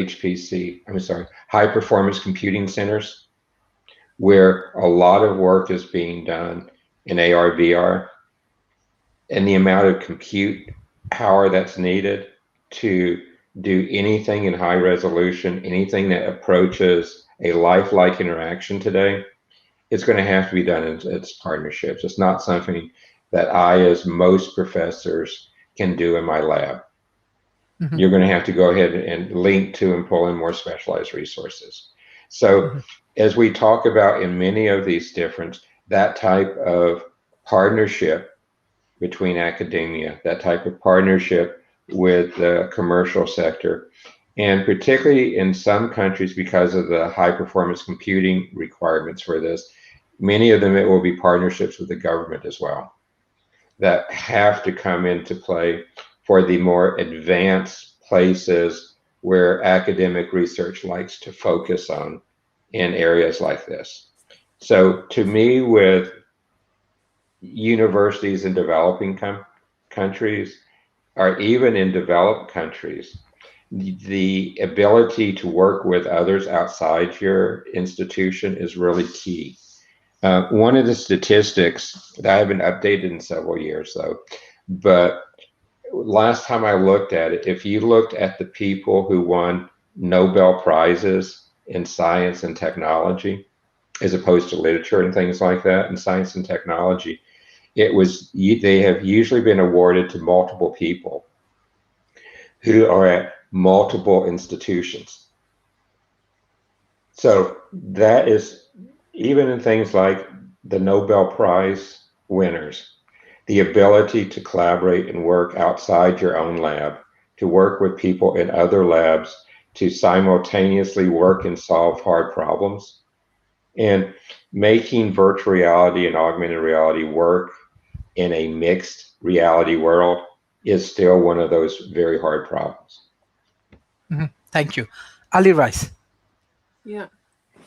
high performance computing centers, where a lot of work is being done in AR, VR, and the amount of compute power that's needed to do anything in high resolution, anything that approaches a lifelike interaction today, it's going to have to be done in its partnerships. It's not something that I, as most professors, can do in my lab. Mhm. You're going to have to go ahead and link to and pull in more specialized resources. So as we talk about in many of these different, that type of partnership between academia, that type of partnership with the commercial sector, and particularly in some countries because of the high performance computing requirements for this, many of them it will be partnerships with the government as well that have to come into play for the more advanced places where academic research likes to focus on in areas like this. So to me, with universities in developing countries, or even in developed countries, the ability to work with others outside your institution is really key. One of the statistics that I haven't updated in several years, though, but last time I looked at it, if you looked at the people who won Nobel Prizes in science and technology, as opposed to literature and things like that, in science and technology, they have usually been awarded to multiple people who are at multiple institutions. So that is, even in things like the Nobel Prize winners, the ability to collaborate and work outside your own lab, to work with people in other labs, to simultaneously work and solve hard problems, and making virtual reality and augmented reality work in a mixed reality world is still one of those very hard problems. Thank you. Ali Rice. Yeah.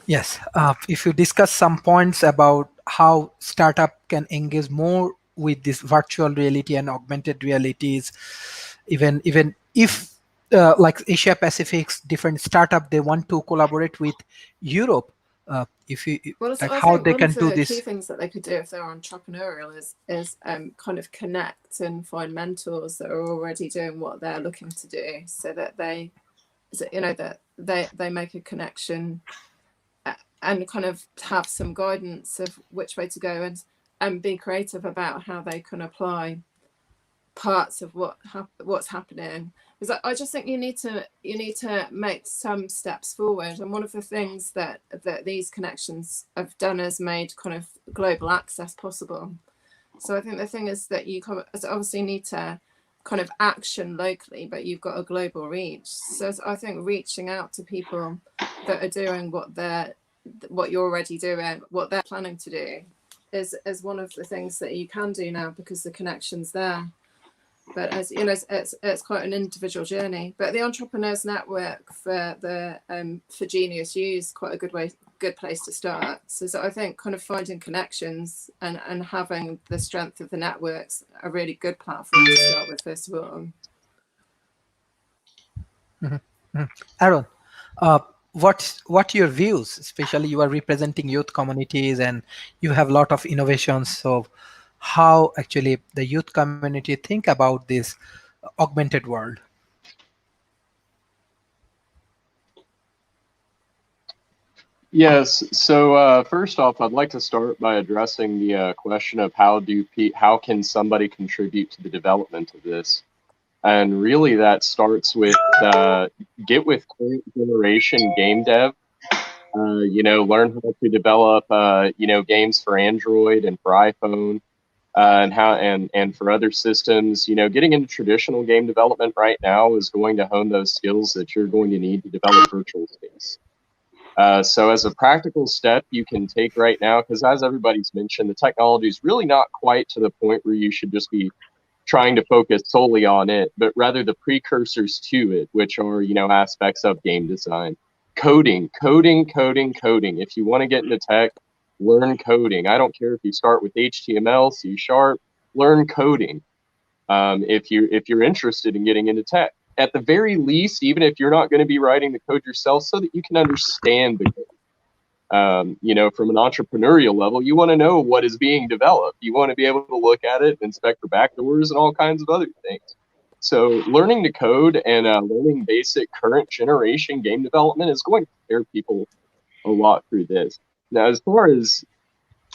Yes, if you discuss some points about how startup can engage more with this virtual reality and augmented realities, even if like Asia Pacific's different startup, they want to collaborate with Europe. If you Well, so like, I how think they one can of do the key this. things that they could do if they're entrepreneurial is kind of connect and find mentors that are already doing what they're looking to do, so that they make a connection and kind of have some guidance of which way to go, and be creative about how they can apply parts of what's happening. Because I just think you need to make some steps forward, and one of the things that these connections have done is made kind of global access possible. So I think the thing is that you obviously need to kind of action locally, but you've got a global reach. So I think reaching out to people that are doing what you're already doing, what they're planning to do, is one of the things that you can do now, because the connection's there. But as you know, it's quite an individual journey. But the Entrepreneurs Network for Genius U is quite a good place to start. So I think kind of finding connections and having the strength of the networks a really good platform to start with, first of all. Aaron, what your views? Especially you are representing youth communities and you have a lot of innovations. So how actually the youth community think about this augmented world? Yes. So first off, I'd like to start by addressing the question of how can somebody contribute to the development of this, and really that starts with get with current generation game dev. Learn how to develop games for Android and for iPhone, and for other systems. Getting into traditional game development right now is going to hone those skills that you're going to need to develop virtual space. So as a practical step you can take right now, because as everybody's mentioned, the technology is really not quite to the point where you should just be trying to focus solely on it, but rather the precursors to it, which are, you know, aspects of game design. Coding. If you want to get into tech, learn coding. I don't care if you start with HTML, C#, learn coding. If you're interested in getting into tech, at the very least, even if you're not going to be writing the code yourself, so that you can understand the code. You know, from an entrepreneurial level, you want to know what is being developed. You want to be able to look at it, inspect for backdoors, and all kinds of other things. So learning to code and learning basic current generation game development is going to prepare people a lot through this. Now, as far as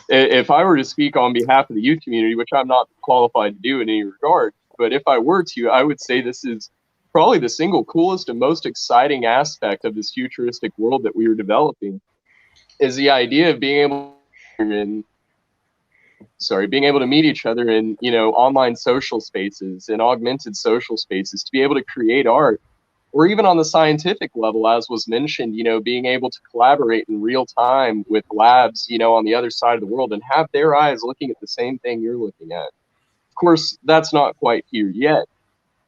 if I were to speak on behalf of the youth community, which I'm not qualified to do in any regard, but if I were to, I would say this is probably the single coolest and most exciting aspect of this futuristic world that we are developing, is the idea of being able to meet each other in, you know, online social spaces and augmented social spaces, to be able to create art, or even on the scientific level, as was mentioned, you know, being able to collaborate in real time with labs, you know, on the other side of the world, and have their eyes looking at the same thing you're looking at. Of course, that's not quite here yet,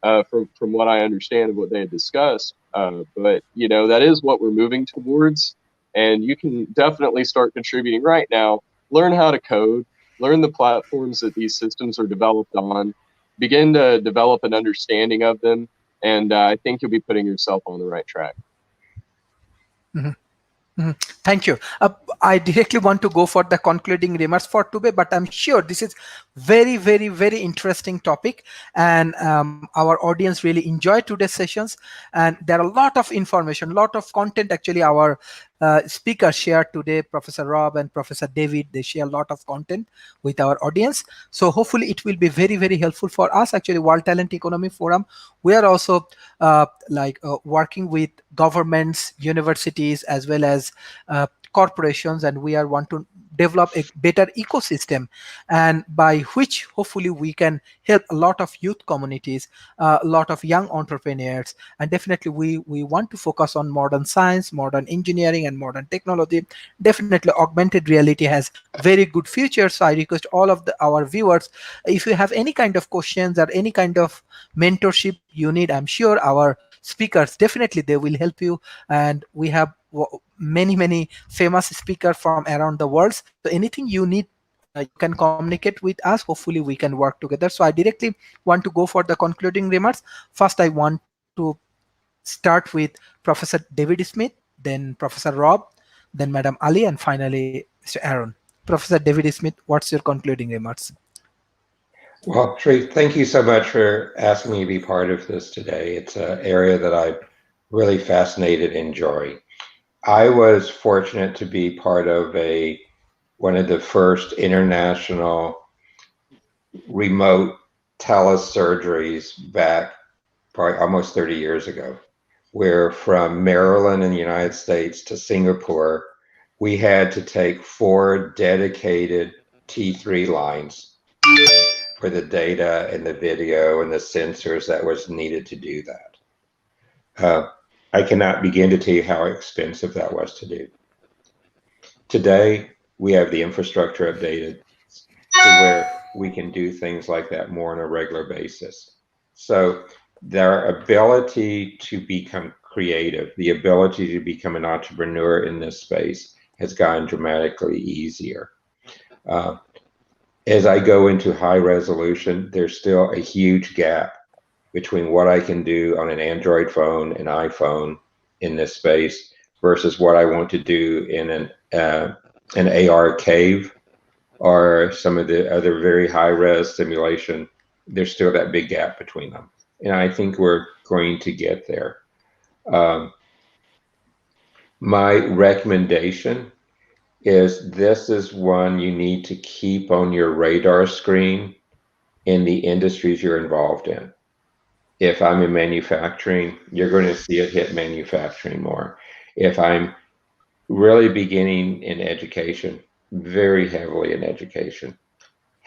from what I understand of what they had discussed. But, you know, that is what we're moving towards. And you can definitely start contributing right now. Learn how to code, learn the platforms that these systems are developed on, begin to develop an understanding of them. And I think you'll be putting yourself on the right track. Mhm. Thank you. I directly want to go for the concluding remarks for today, but I'm sure this is very, very, very interesting topic, and our audience really enjoyed today's sessions. And there are a lot of information, lot of content. Actually, our speakers shared today, Professor Rob and Professor David, they share a lot of content with our audience. So hopefully it will be very, very helpful for us. Actually, World Talent Economy Forum, we are also working with governments, universities, as well as corporations, and we are want to develop a better ecosystem, and by which hopefully we can help a lot of youth communities, a lot of young entrepreneurs, and definitely we want to focus on modern science, modern engineering, and modern technology. Definitely augmented reality has very good future. So I request all of our viewers, if you have any kind of questions or any kind of mentorship you need, I'm sure our speakers definitely they will help you, and we have many famous speakers from around the world. So anything you need, you can communicate with us. Hopefully we can work together. So I directly want to go for the concluding remarks. First, I want to start with Professor David Smith, then Professor Rob, then Madam Ali, and finally Mr. Aaron. Professor David Smith, what's your concluding remarks? Well, Sharif, thank you so much for asking me to be part of this today. It's an area that I'm really fascinated and enjoy. I was fortunate to be part of one of the first international remote telesurgeries back probably almost 30 years ago, where from Maryland in the United States to Singapore, we had to take 4 dedicated T3 lines for the data and the video and the sensors that was needed to do that. I cannot begin to tell you how expensive that was to do. Today, we have the infrastructure updated to where we can do things like that more on a regular basis. So their ability to become creative, the ability to become an entrepreneur in this space has gotten dramatically easier. As I go into high resolution, there's still a huge gap between what I can do on an Android phone, an iPhone in this space versus what I want to do in an AR cave or some of the other very high res simulation. There's still that big gap between them. And I think we're going to get there. My recommendation is this is one you need to keep on your radar screen in the industries you're involved in. If I'm in manufacturing, you're going to see it hit manufacturing more. If I'm really beginning in education, very heavily in education.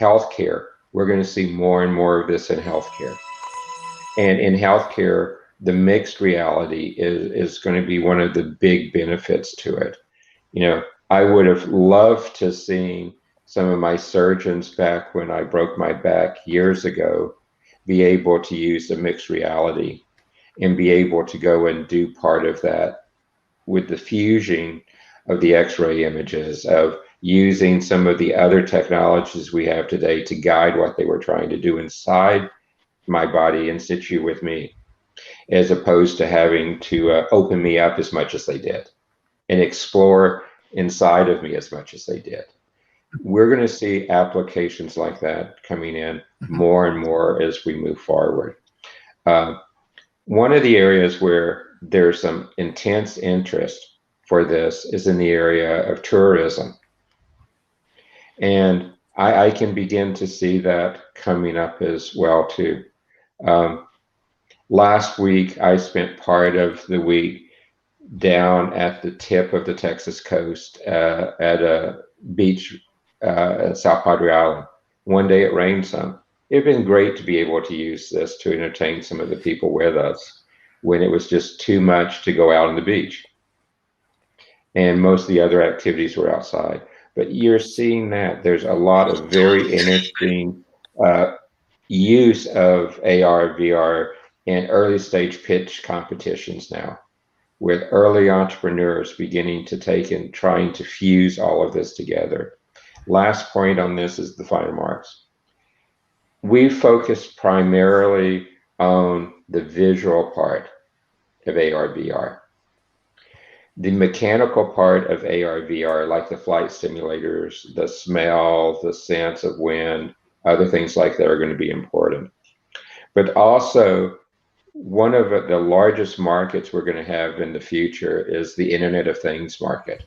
Healthcare, we're going to see more and more of this in healthcare. And in healthcare, the mixed reality is going to be one of the big benefits to it. You know, I would have loved to see some of my surgeons back when I broke my back years ago be able to use a mixed reality and be able to go and do part of that with the fusing of the X-ray images, of using some of the other technologies we have today to guide what they were trying to do inside my body in situ with me, as opposed to having to open me up as much as they did and explore inside of me as much as they did. We're going to see applications like that coming in more and more as we move forward. One of the areas where there's some intense interest for this is in the area of tourism. And I can begin to see that coming up as well too. Last week, I spent part of the week down at the tip of the Texas coast at a beach at South Padre Island. One day it rained some. It'd been great to be able to use this to entertain some of the people with us when it was just too much to go out on the beach. And most of the other activities were outside. But you're seeing that there's a lot of very interesting use of AR, VR in early stage pitch competitions now, with early entrepreneurs beginning to take and trying to fuse all of this together. Last point on this is the fine marks. We focus primarily on the visual part of AR, VR. The mechanical part of AR, VR, like the flight simulators, the smell, the sense of wind, other things like that are going to be important. But also, one of the largest markets we're going to have in the future is the Internet of Things market.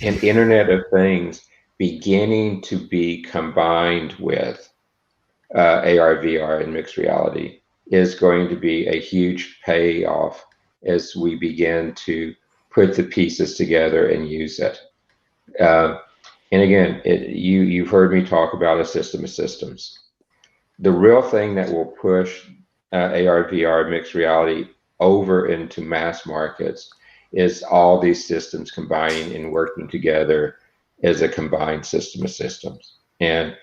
And Internet of Things beginning to be combined with AR, VR, and mixed reality is going to be a huge payoff as we begin to put the pieces together and use it. And again, you've heard me talk about a system of systems. The real thing that will push AR, VR, mixed reality over into mass markets is all these systems combining and working together as a combined system of systems. And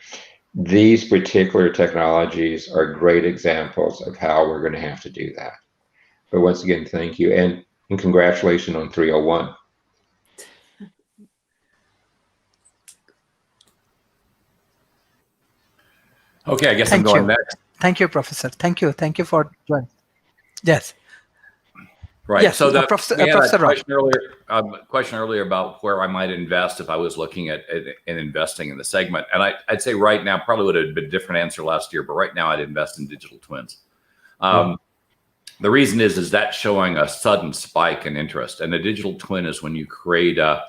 these particular technologies are great examples of how we're going to have to do that. But once again, thank you, and congratulations on 301. Okay, I guess I'm going next. Thank you, Professor. Thank you for joining. Yes. Right. Yes, so we had a question earlier about where I might invest if I was looking at investing in the segment. And I'd say right now, probably would have been a different answer last year, but right now I'd invest in digital twins. The reason is that's showing a sudden spike in interest. And a digital twin is when you create a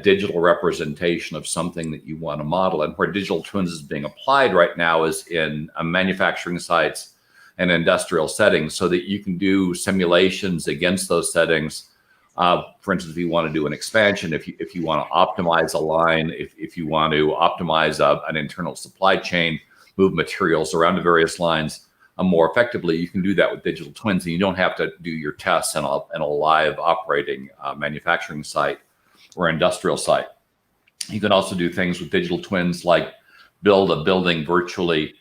digital representation of something that you want to model. And where digital twins is being applied right now is in manufacturing sites and industrial settings, so that you can do simulations against those settings. For instance, if you want to do an expansion, if you want to optimize a line, if you want to optimize an internal supply chain, move materials around the various lines more effectively, you can do that with digital twins, and you don't have to do your tests in a live operating manufacturing site or industrial site. You can also do things with digital twins like build a building virtually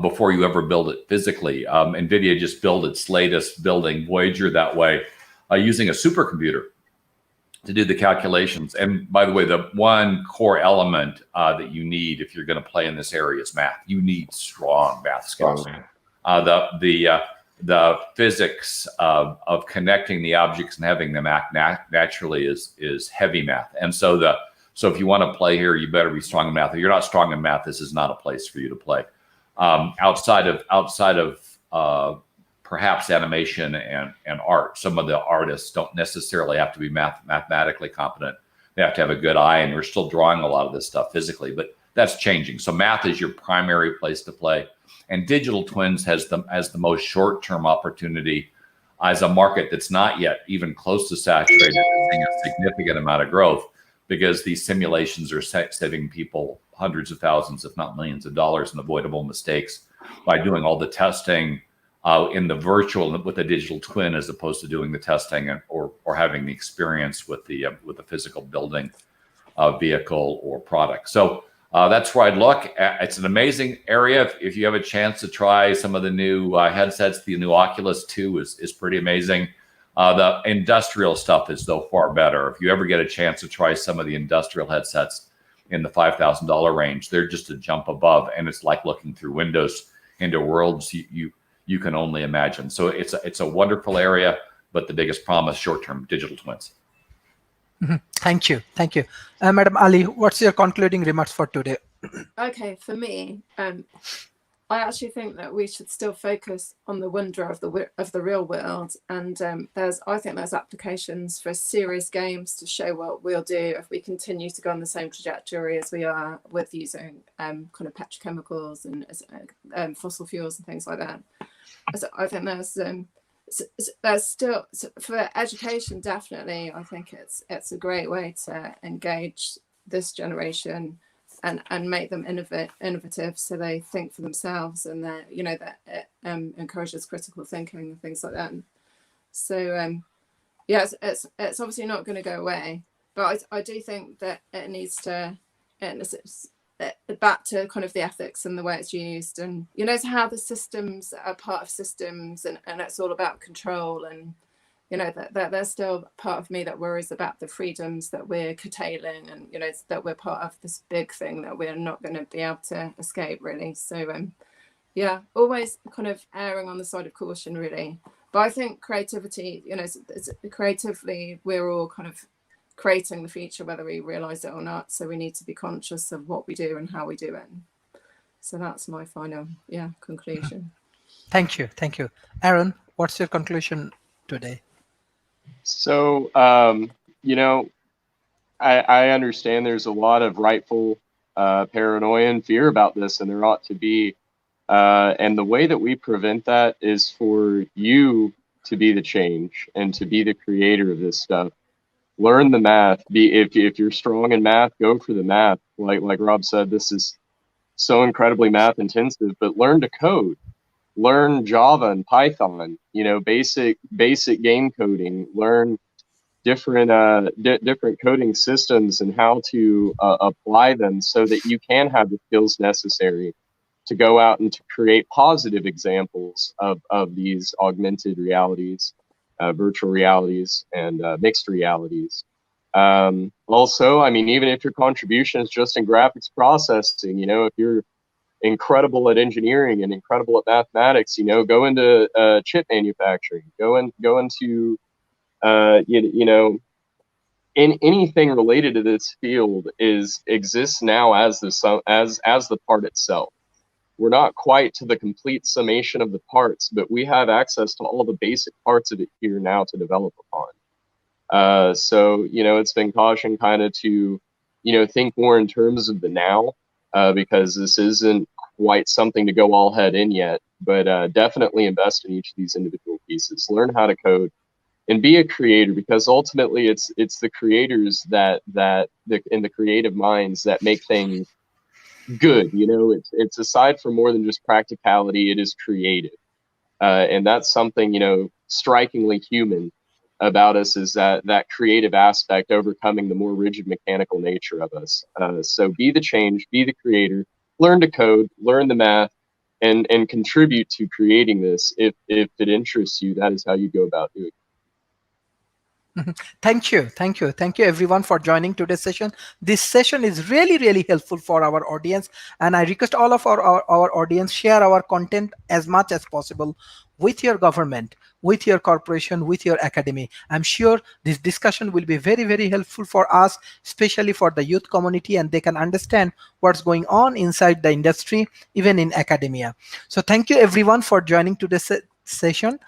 before you ever build it physically. NVIDIA just built its latest building, Voyager, that way, using a supercomputer to do the calculations. And by the way, the one core element that you need if you're going to play in this area is math. You need strong math skills. The physics of connecting the objects and having them act naturally is heavy math. And so if you want to play here, you better be strong in math. If you're not strong in math, this is not a place for you to play. Outside of perhaps animation and art, some of the artists don't necessarily have to be mathematically competent. They have to have a good eye, and we're still drawing a lot of this stuff physically, but that's changing. So math is your primary place to play, and digital twins has the most short-term opportunity as a market that's not yet even close to saturated, seeing a significant amount of growth, because these simulations are saving people hundreds of thousands, if not millions of dollars in avoidable mistakes by doing all the testing in the virtual with a digital twin, as opposed to doing the testing or having the experience with the physical building vehicle or product. So That's where I'd look. It's an amazing area. If you have a chance to try some of the new headsets, the new Oculus 2 is pretty amazing. The industrial stuff is though far better. If you ever get a chance to try some of the industrial headsets in the $5,000 range, they're just a jump above, and it's like looking through windows into worlds you can only imagine. So it's a wonderful area, but the biggest promise, short-term digital twins. Thank you. Madam Ali, what's your concluding remarks for today? Okay, for me, I actually think that we should still focus on the wonder of the real world, and I think there's applications for serious games to show what we'll do if we continue to go on the same trajectory as we are with using kind of petrochemicals and fossil fuels and things like that. So I think there's still, for education, definitely, I think it's a great way to engage this generation and make them innovative, so they think for themselves, and that it encourages critical thinking and things like that. So yeah, it's obviously not going to go away, but I do think that it needs to, back to kind of the ethics and the way it's used, and how the systems are part of systems, and it's all about control, and that there's still part of me that worries about the freedoms that we're curtailing, and that we're part of this big thing that we're not going to be able to escape, really. So yeah, always kind of erring on the side of caution, really. But I think creativity, creatively, we're all kind of creating the future, whether we realize it or not. So we need to be conscious of what we do and how we do it. So that's my final conclusion. Thank you. Aaron, what's your conclusion today? So, I understand there's a lot of rightful paranoia and fear about this, and there ought to be. And the way that we prevent that is for you to be the change and to be the creator of this stuff. Learn the math. If you're strong in math, go for the math. Like Rob said, this is so incredibly math intensive, but learn to code. Learn Java and Python, basic game coding, learn different coding systems and how to apply them so that you can have the skills necessary to go out and to create positive examples of these augmented realities, virtual realities, and mixed realities. Also, I mean, even if your contribution is just in graphics processing, if you're incredible at engineering and incredible at mathematics, go into chip manufacturing, go into anything related to this field exists now as the part itself. We're not quite to the complete summation of the parts, but we have access to all the basic parts of it here now to develop upon. So it's been caution kind of to think more in terms of the now. Because this isn't quite something to go all head in yet, but definitely invest in each of these individual pieces. Learn how to code and be a creator, because ultimately it's the creators that in the creative minds that make things good. It's aside from more than just practicality, it is creative, and that's something strikingly human about us, is that creative aspect overcoming the more rigid mechanical nature of us. So be the change, be the creator, learn to code, learn the math, and contribute to creating this. If it interests you, that is how you go about doing it. Thank you everyone for joining today's session. This session is really helpful for our audience, and I request all of our audience share our content as much as possible with your government, with your corporation, with your academy. I'm sure this discussion will be very helpful for us, especially for the youth community, and they can understand what's going on inside the industry, even in academia. So thank you everyone for joining today's session.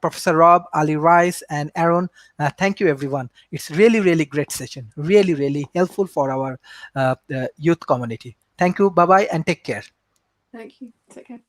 Professor Rob, Ali Rice, and Aaron, thank you everyone. It's really great session, really helpful for our youth community. Thank you, bye-bye, and take care. Thank you, take care.